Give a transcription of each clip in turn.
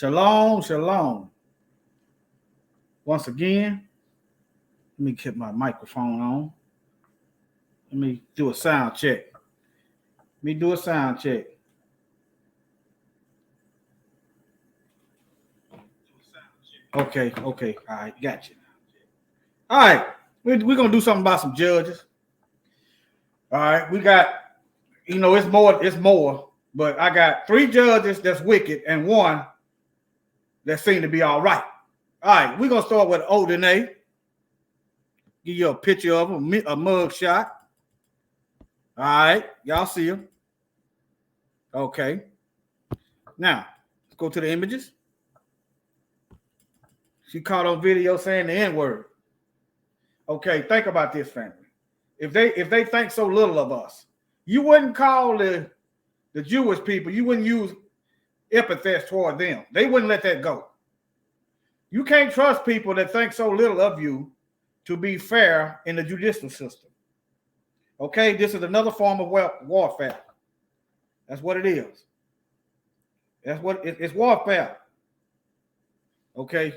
Shalom, shalom. Once again, let me get my microphone on. Let me do a sound check. Okay. All right, gotcha. All right, we're going to do something about some judges. All right, we got, it's more, but I got 3 judges that's wicked and 1 that seem to be all right. All right, we're going to start with Odene. Give you a picture of him, a mug shot. All right, y'all see him. Okay. Now, let's go to the images. She caught on video saying the N-word. Okay, think about this, family. If they think so little of us, you wouldn't call the Jewish people, you wouldn't use epithets toward them. They wouldn't let that go. You can't trust people that think so little of you to be fair in the judicial system. Okay, this is another form of warfare. That's what it is. That's what it's warfare. Okay,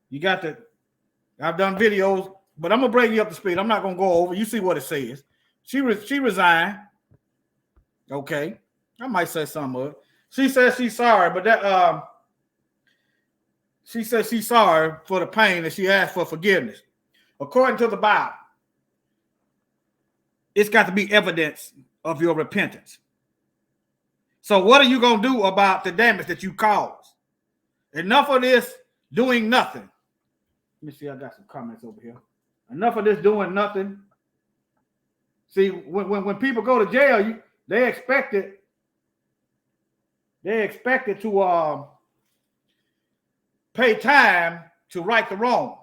you got to. I've done videos, but I'm gonna bring you up to speed. I'm not gonna go over. You see what it says. She resigned. Okay, I might say some of it. She says she's sorry, but that she says she's sorry for the pain and she asked for forgiveness. According to the Bible, it's got to be evidence of your repentance. So what are you going to do about the damage that you caused? Enough of this doing nothing. Let me see, I got some comments over here. Enough of this doing nothing. See, when people go to jail, they expect it to pay time to right the wrong.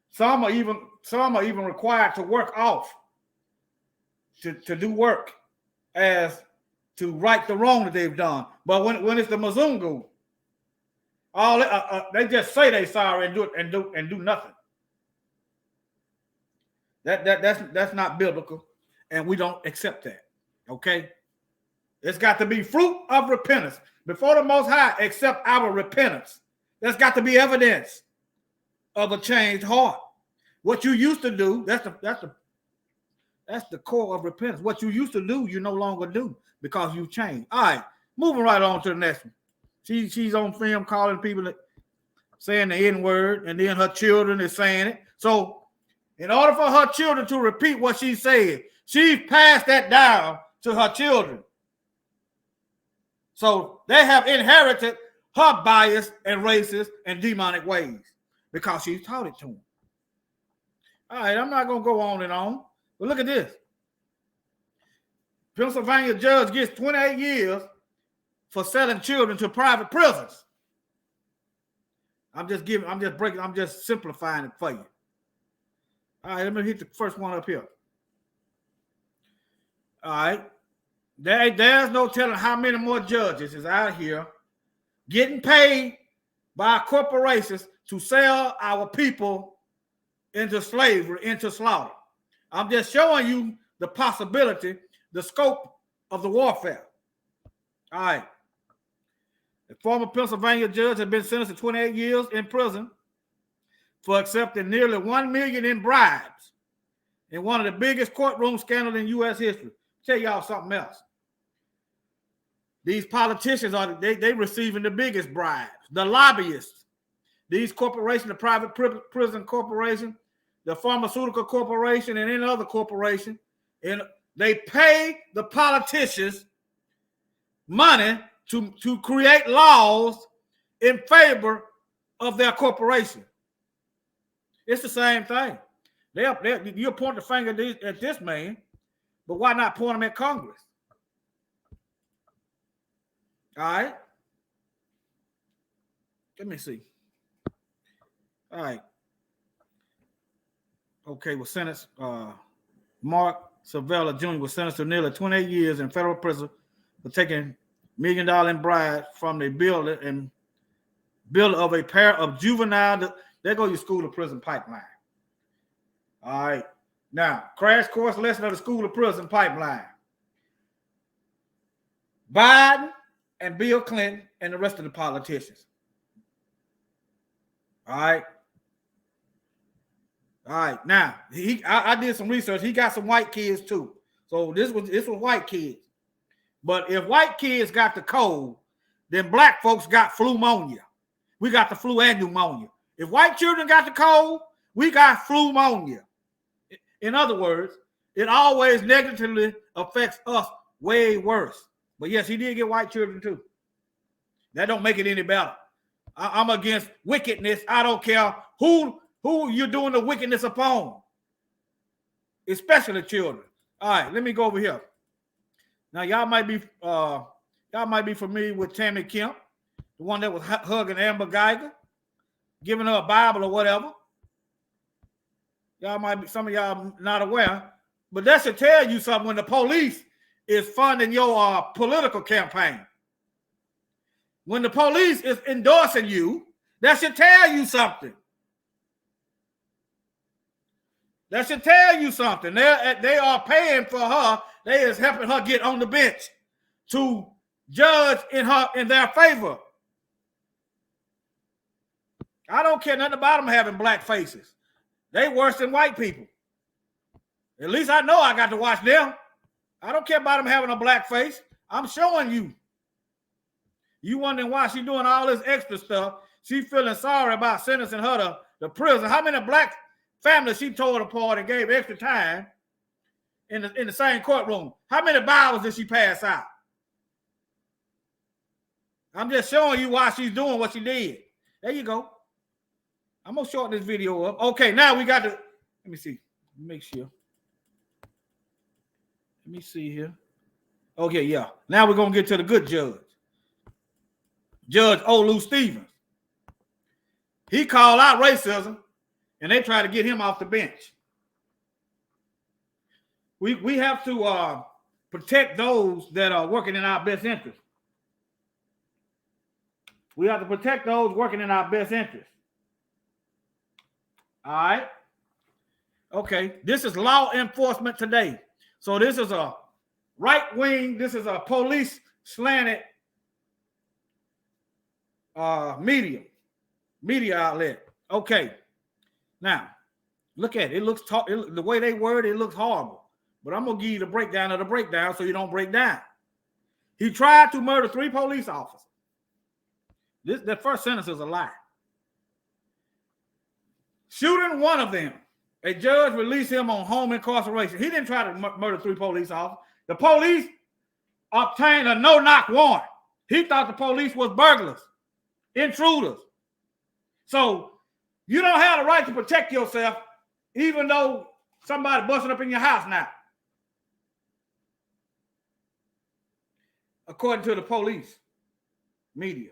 Some are even required to work off to do work as to right the wrong that they've done. But when it's the Mzungu, they just say they sorry and do nothing. That's not biblical, and we don't accept that. Okay, it's got to be fruit of repentance before the Most High accept our repentance. There's got to be evidence of a changed heart. What you used to do, that's the core of repentance. What you used to do, you no longer do because you changed. All right, moving right on to the next one. She's on film calling people saying the N-word, and then her children is saying it. So in order for her children to repeat what she said, she passed that down to her children. So they have inherited her bias and racist and demonic ways because she taught it to them. All right, I'm not going to go on and on, but look at this. Pennsylvania judge gets 28 years for selling children to private prisons. I'm just simplifying it for you. All right, let me hit the first one up here. All right. There's no telling how many more judges is out here getting paid by corporations to sell our people into slavery, into slaughter. I'm just showing you the possibility, the scope of the warfare. All right. The former Pennsylvania judge has been sentenced to 28 years in prison for accepting nearly $1 million in bribes in one of the biggest courtroom scandals in U.S. history. Tell y'all something else. These politicians they receiving the biggest bribes, the lobbyists. These corporations, the private prison corporation, the pharmaceutical corporation, and any other corporation, and they pay the politicians money to create laws in favor of their corporation. It's the same thing. You point the finger at this man, but why not point them at Congress? All right. Let me see. All right. Okay, was sentenced. Mark Cervella Jr. was sentenced to nearly 28 years in federal prison for taking $1 million in bribes from the builder of a pair of juvenile. There go your school to prison pipeline. All right. Now, crash course lesson of the school to prison pipeline. Biden and Bill Clinton and the rest of the politicians. All right. All right. Now, I did some research. He got some white kids too. So this was white kids. But if white kids got the cold, then black folks got flu-monia. We got the flu and pneumonia. If white children got the cold, we got flu-monia. In other words, it always negatively affects us way worse. But yes, he did get white children too. That don't make it any better. I'm against wickedness. I don't care who you're doing the wickedness upon, especially children. All right, let me go over here. Now, y'all might be familiar with Tammy Kemp, the one that was hugging Amber Geiger, giving her a Bible or whatever. Some of y'all not aware, but that should tell you something when the police is funding your political campaign. When the police is endorsing you, that should tell you something. That should tell you something. They are paying for her. They is helping her get on the bench to judge in their favor. I don't care nothing about them having black faces. They worse than white people. At least I know I got to watch them. I don't care about them having a black face. I'm showing you. You wondering why she doing all this extra stuff. She feeling sorry about sentencing her to prison. How many black families she tore apart and gave extra time in the same courtroom? How many Bibles did she pass out? I'm just showing you why she's doing what she did. There you go. I'm going to shorten this video up. Okay, now we got to, let me see. Make sure. Let me see here. Okay, yeah. Now we're going to get to the good judge. Judge Olu Stevens. He called out racism, and they tried to get him off the bench. We have to protect those that are working in our best interest. We have to protect those working in our best interest. All right. Okay. This is Law Enforcement Today. So this is a right wing. This is a police slanted media outlet. Okay. Now, look at it. It looks the way they word it looks horrible. But I'm gonna give you the breakdown of the breakdown so you don't break down. He tried to murder 3 police officers. The first sentence is a lie. Shooting one of them, a judge released him on home incarceration. He didn't try to murder 3 police officers. The police obtained a no-knock warrant. He thought the police was burglars, intruders. So you don't have the right to protect yourself, even though somebody busting up in your house now. According to the police media,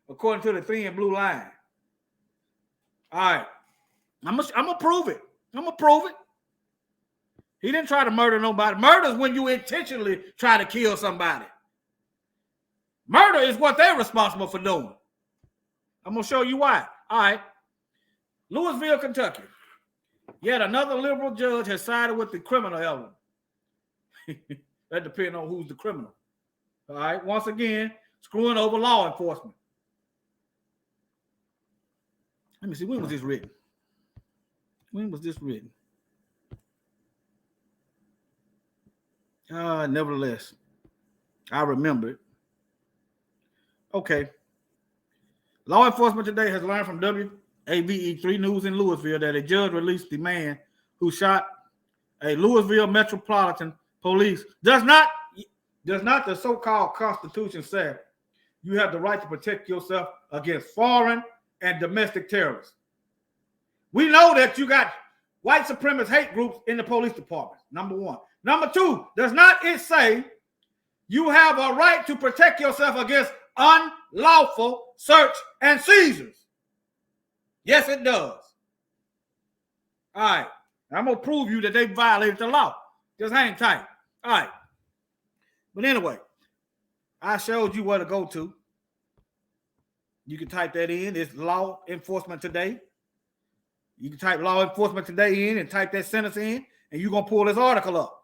according to the thin blue line. All right. I'm gonna prove it. I'm gonna prove it. He didn't try to murder nobody. Murder is when you intentionally try to kill somebody. Murder is what they're responsible for doing. I'm gonna show you why. All right. Louisville, Kentucky. Yet another liberal judge has sided with the criminal element. That depends on who's the criminal. All right. Once again, screwing over law enforcement. Let me see. When was this written? When was this written? Nevertheless, I remember it. Okay. Law Enforcement Today has learned from WAVE3 News in Louisville that a judge released the man who shot a Louisville Metropolitan Police. Does not the so-called Constitution say you have the right to protect yourself against foreign and domestic terrorists? We know that you got white supremacist hate groups in the police department, number one. Number two, does not it say you have a right to protect yourself against unlawful search and seizures? Yes, it does. All right. I'm going to prove you that they violated the law. Just hang tight. All right. But anyway, I showed you where to go to. You can type that in. It's Law Enforcement Today. You can type Law Enforcement Today in and type that sentence in, and you're going to pull this article up.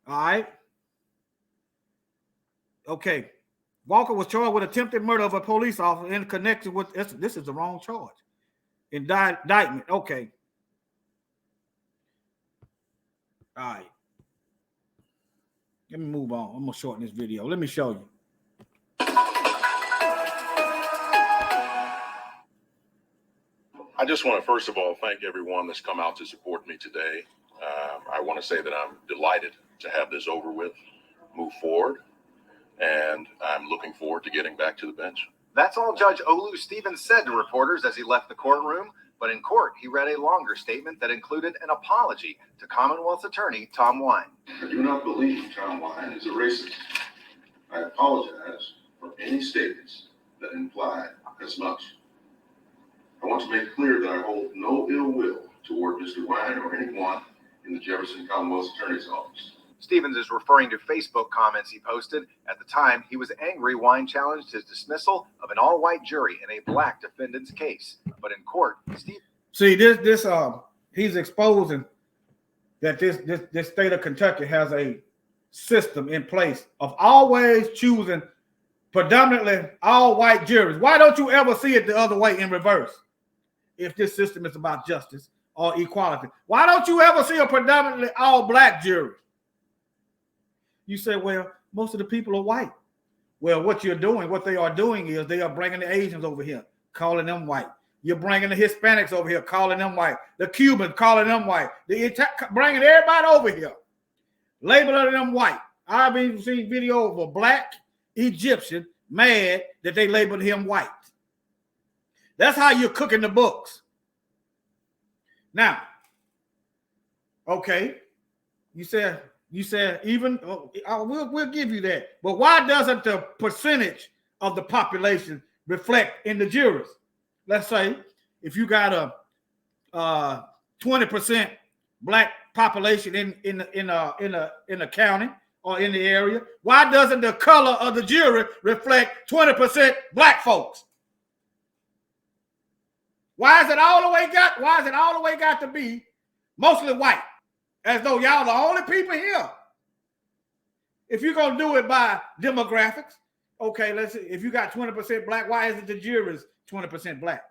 All right. Okay. Walker was charged with attempted murder of a police officer in connection with this is the wrong charge. Indictment. Okay. All right. Let me move on. I'm gonna shorten this video. Let me show you. I just want to first of all thank everyone that's come out to support me today. I want to say that I'm delighted to have this over with, move forward, and I'm looking forward to getting back to the bench. That's all Judge Olu Stevens said to reporters as he left the courtroom. But in court, he read a longer statement that included an apology to Commonwealth's attorney, Tom Wine. I do not believe Tom Wine is a racist. I apologize for any statements that imply as much. I want to make clear that I hold no ill will toward Mr. Wine or anyone in the Jefferson Commonwealth's Attorney's Office. Stevens is referring to Facebook comments he posted. At the time, he was angry Wine challenged his dismissal of an all-white jury in a black defendant's case. But in court, he's exposing that this state of Kentucky has a system in place of always choosing predominantly all-white juries. Why don't you ever see it the other way in reverse? If this system is about justice or equality, why don't you ever see a predominantly all-black jury? You say, well, most of the people are white. Well, what they are doing is they are bringing the Asians over here, calling them white. You're bringing the Hispanics over here, calling them white. The Cubans, calling them white. Bringing everybody over here, labeling them white. I've even seen video of a black Egyptian mad that they labeled him white. That's how you're cooking the books. Now, okay, you said even we'll give you that, but why doesn't the percentage of the population reflect in the jurors? Let's say if you got a 20% black population in a county or in the area, why doesn't the color of the jury reflect 20% black folks? Why is it all the way got to be mostly white? As though y'all the only people here. If you're gonna do it by demographics, okay, let's see. If you got 20% black, why isn't the jury's 20% black?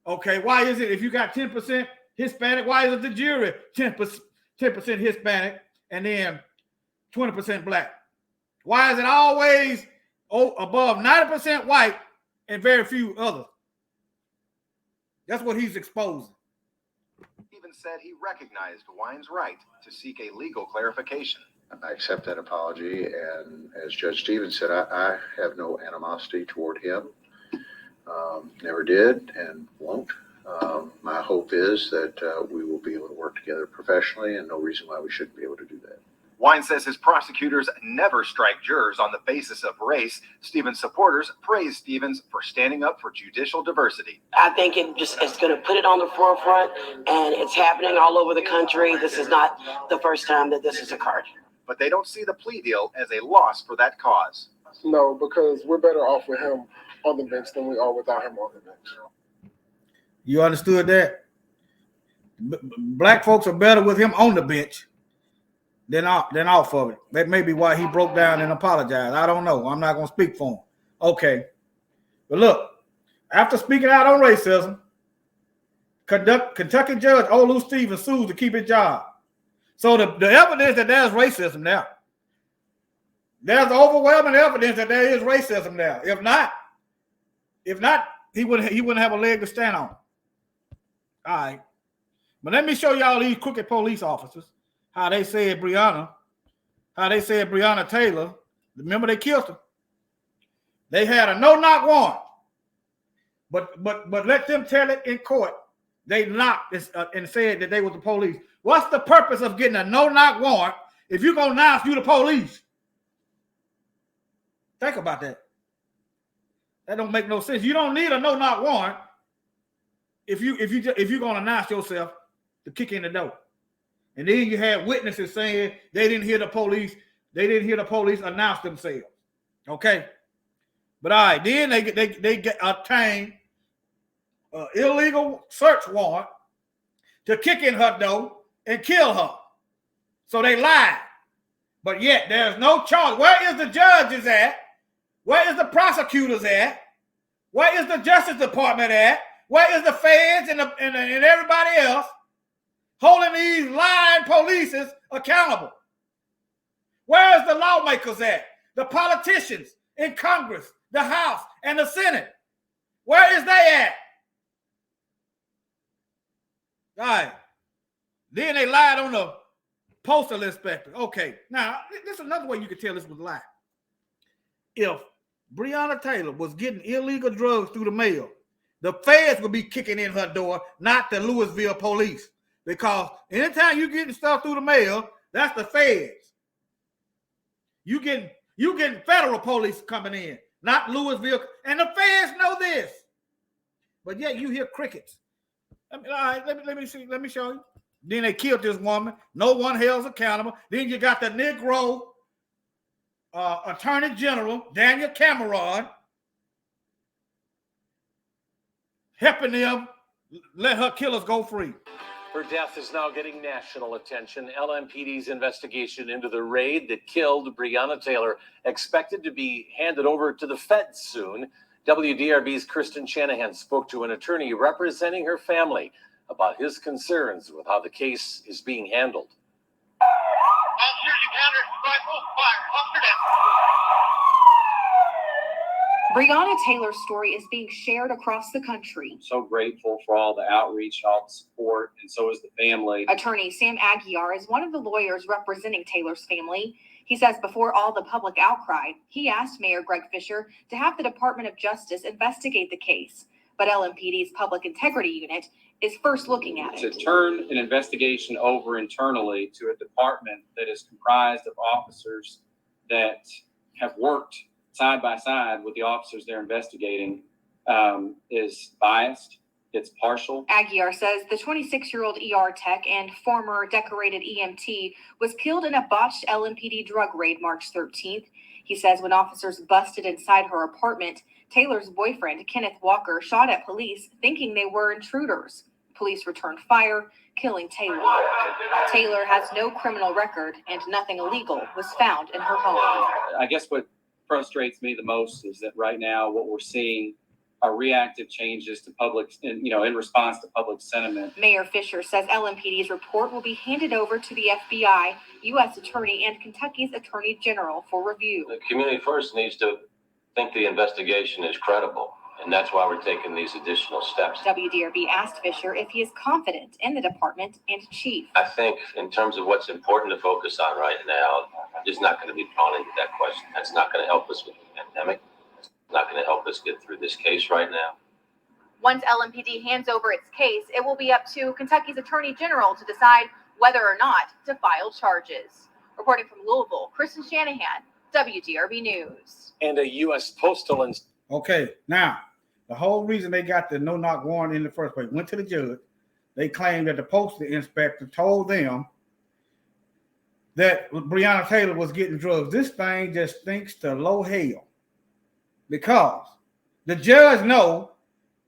Okay, why is it if you got 10% Hispanic, why isn't the jury 10% Hispanic and then 20% black? Why is it always above 90% white and very few others? That's what he's exposing. Stevens said he recognized Wine's right to seek a legal clarification. I accept that apology, and as Judge Stevens said, I have no animosity toward him. Never did and won't. My hope is that we will be able to work together professionally, and no reason why we shouldn't be able to do that. Wine says his prosecutors never strike jurors on the basis of race. Stevens supporters praise Stevens for standing up for judicial diversity. I think it's going to put it on the forefront, and it's happening all over the country. This is not the first time that this has occurred. But they don't see the plea deal as a loss for that cause. No, because we're better off with him on the bench than we are without him on the bench. You understood that? Black folks are better with him on the bench than off of it. That may be why he broke down and apologized. I don't know. I'm not going to speak for him. Okay. But look, after speaking out on racism, Kentucky Judge Olu Stevens sues to keep his job. So the evidence that there's racism now. There's overwhelming evidence that there is racism now. If not, he wouldn't have a leg to stand on. All right. But let me show y'all these crooked police officers. How they said Breonna Taylor, remember they killed her. They had a no-knock warrant. But let them tell it in court. They knocked and said that they were the police. What's the purpose of getting a no-knock warrant if you're gonna announce you the police? Think about that. That don't make no sense. You don't need a no-knock warrant if you're gonna announce yourself to kick in the door. And then you had witnesses saying they didn't hear the police. They didn't hear the police announce themselves. Okay, but all right, then they obtained an illegal search warrant to kick in her door and kill her. So they lied. But yet there's no charge. Where is the judges at? Where is the prosecutors at? Where is the Justice Department at? Where is the feds and everybody else holding these lying polices accountable? Where is the lawmakers at? The politicians in Congress, the House, and the Senate. Where is they at? All right. Then they lied on the postal inspector. Okay. Now, this is another way you can tell this was a lie. If Breonna Taylor was getting illegal drugs through the mail, the feds would be kicking in her door, not the Louisville police. Because anytime you getting stuff through the mail, that's the feds. You getting federal police coming in, not Louisville. And the feds know this. But yet you hear crickets. All right, let me show you. Then they killed this woman. No one held accountable. Then you got the Negro Attorney General, Daniel Cameron, helping them let her killers go free. Her death is now getting national attention. LMPD's investigation into the raid that killed Breonna Taylor expected to be handed over to the feds soon. WDRB's Kristen Shanahan spoke to an attorney representing her family about his concerns with how the case is being handled. Breonna Taylor's story is being shared across the country. So grateful for all the outreach, all the support, and so is the family. Attorney Sam Aguiar is one of the lawyers representing Taylor's family. He says before all the public outcry, he asked Mayor Greg Fisher to have the Department of Justice investigate the case. But LMPD's Public Integrity Unit is first looking at it. To turn an investigation over internally to a department that is comprised of officers that have worked side by side with the officers they're investigating is biased. It's partial. Aguiar says the 26-year-old ER tech and former decorated EMT was killed in a botched LMPD drug raid March 13th. He says when officers busted inside her apartment, Taylor's boyfriend, Kenneth Walker, shot at police thinking they were intruders. Police returned fire, killing Taylor. Taylor has no criminal record and nothing illegal was found in her home. I guess what frustrates me the most is that right now what we're seeing are reactive changes to public, in response to public sentiment. Mayor Fisher says LMPD's report will be handed over to the FBI, U.S. Attorney, and Kentucky's Attorney General for review. The community first needs to think the investigation is credible, and that's why we're taking these additional steps. WDRB asked Fisher if he is confident in the department and chief. I think in terms of what's important to focus on right now, is not going to be drawn into that question. That's not going to help us with the pandemic. It's not going to help us get through this case right now. Once LMPD hands over its case, it will be up to Kentucky's Attorney General to decide whether or not to file charges. Reporting from Louisville, Kristen Shanahan, WDRB News. And a U.S. Postal Okay, now, the whole reason they got the no-knock warrant in the first place went to the judge. They claimed that the postal inspector told them that Breonna Taylor was getting drugs. This thing just stinks to low hell because the judge know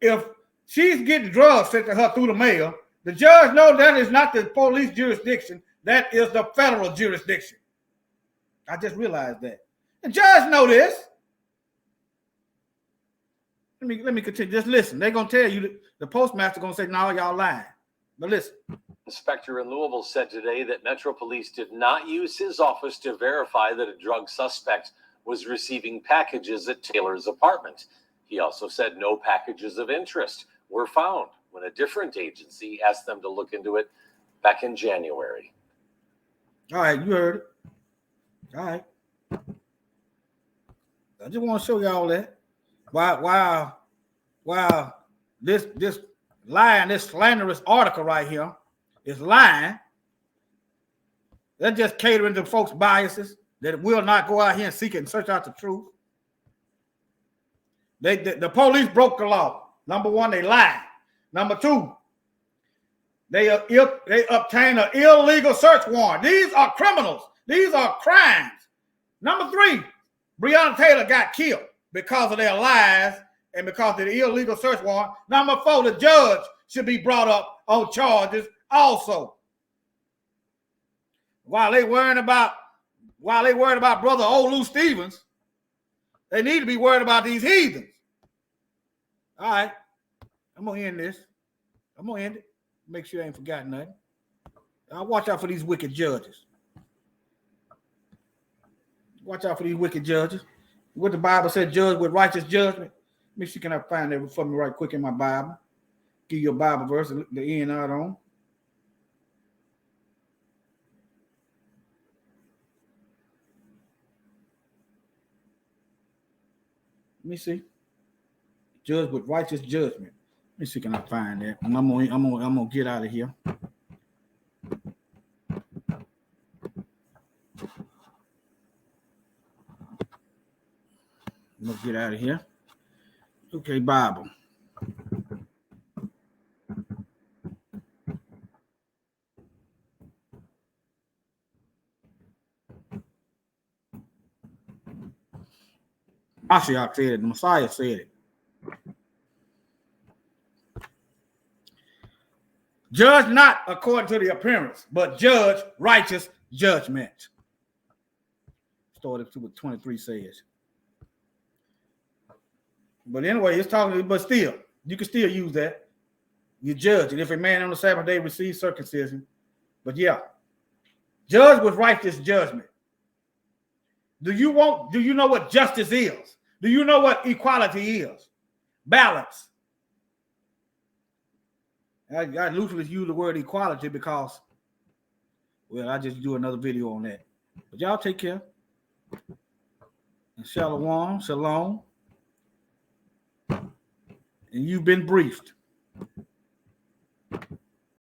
if she's getting drugs sent to her through the mail, the judge know that is not the police jurisdiction. That is the federal jurisdiction. I just realized that. The judge know this. Let me continue. Just listen. They're going to tell you, the postmaster going to say, no, y'all lying. But listen. Inspector in Louisville said today that Metro Police did not use his office to verify that a drug suspect was receiving packages at Taylor's apartment. He also said no packages of interest were found when a different agency asked them to look into it back in January. All right, you heard it. All right. I just want to show y'all that. Wow, this lying, this slanderous article right here is lying. They're just catering to folks' biases that will not go out here and seek and search out the truth. The police broke the law. Number one, they lied. Number two, they obtained an illegal search warrant. These are criminals. These are crimes. Number three, Breonna Taylor got killed because of their lies and because of the illegal search warrant. Number four, the judge should be brought up on charges also. While they worrying about while they worried about Brother Olu Stevens, they need to be worried about these heathens. All right. I'm going to end this. I'm going to end it. Make sure I ain't forgotten nothing. I'll watch out for these wicked judges. Watch out for these wicked judges. What the Bible said, judge with righteous judgment. Let me see, can I find that for me right quick in my Bible? Give you a Bible verse, the end out on. Let me see. Judge with righteous judgment. Let me see, can I find that? I'm gonna get out of here. I'm gonna get out of here. Okay, Bible. Mashiach said it. The Messiah said it. Judge not according to the appearance, but judge righteous judgment. Started to what 23 says. But anyway, it's talking, but still, you can still use that. You judge. And if a man on the Sabbath day receives circumcision, but yeah, judge with righteous judgment. Do you know what justice is? Do you know what equality is? Balance. I loosely use the word equality because, well, I just do another video on that. But y'all take care. And shalom, shalom. And you've been briefed.